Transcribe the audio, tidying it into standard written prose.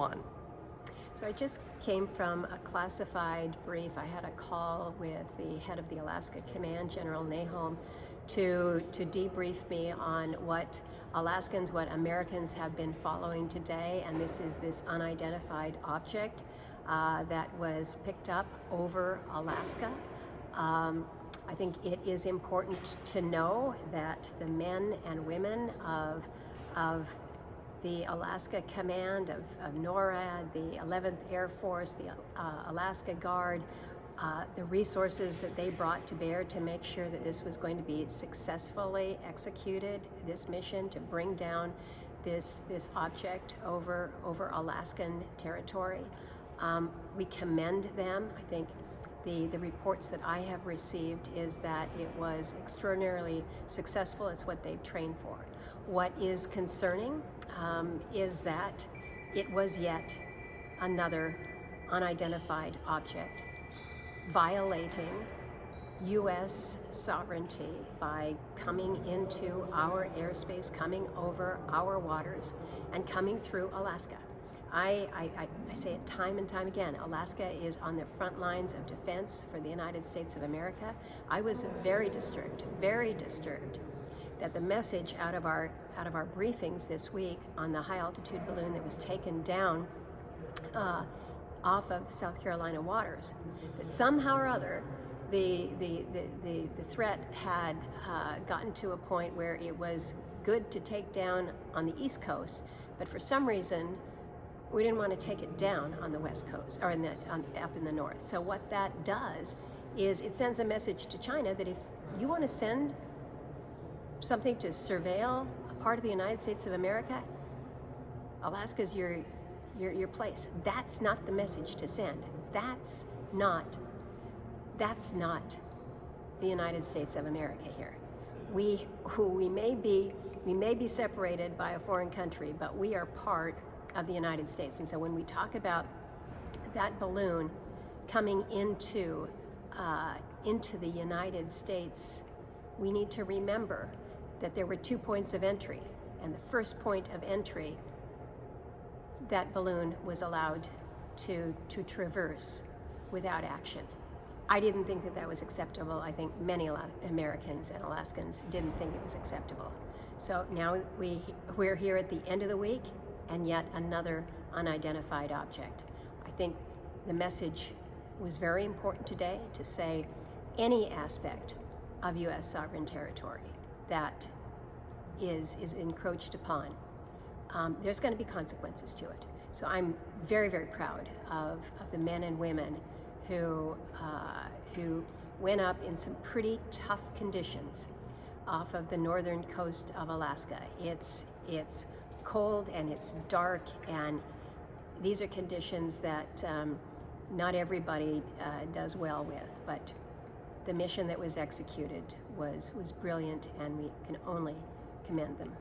One. So I just came from a classified brief. I had a call with the head of the Alaska Command, General Nahom, to debrief me on what Alaskans, what Americans have been following today, and this is this unidentified object that was picked up over Alaska. I think it is important to know that the men and women of the Alaska Command, of NORAD, the 11th Air Force, the Alaska Guard, the resources that they brought to bear to make sure that this was going to be successfully executed, this mission to bring down this object over Alaskan territory. We commend them. I think the reports that I have received is that it was extraordinarily successful. It's what they've trained for. What is concerning is that it was yet another unidentified object violating U.S. sovereignty by coming into our airspace, coming over our waters, and coming through Alaska. I say it time and time again, Alaska is on the front lines of defense for the United States of America. I was very disturbed that the message out of our briefings this week on the high altitude balloon that was taken down off of South Carolina waters, that somehow or other the threat had gotten to a point where it was good to take down on the East Coast, but for some reason we didn't want to take it down on the West Coast or up in the north. So what that does is it sends a message to China that if you want to send something to surveil a part of the United States of America, Alaska's your place. That's not the message to send. That's not the United States of America here. We may be separated by a foreign country, but we are part of the United States. And so when we talk about that balloon coming into the United States, we need to remember that there were 2 points of entry, and the first point of entry, that balloon was allowed to traverse without action. I didn't think that was acceptable. I think many Americans and Alaskans didn't think it was acceptable. So now we're here at the end of the week, and yet another unidentified object. I think the message was very important today to say any aspect of U.S. sovereign territory that is encroached upon, there's going to be consequences to it. So I'm very, very proud of the men and women who went up in some pretty tough conditions off of the northern coast of Alaska. It's cold and it's dark, and these are conditions that not everybody does well with, but the mission that was executed was brilliant, and we can only commend them.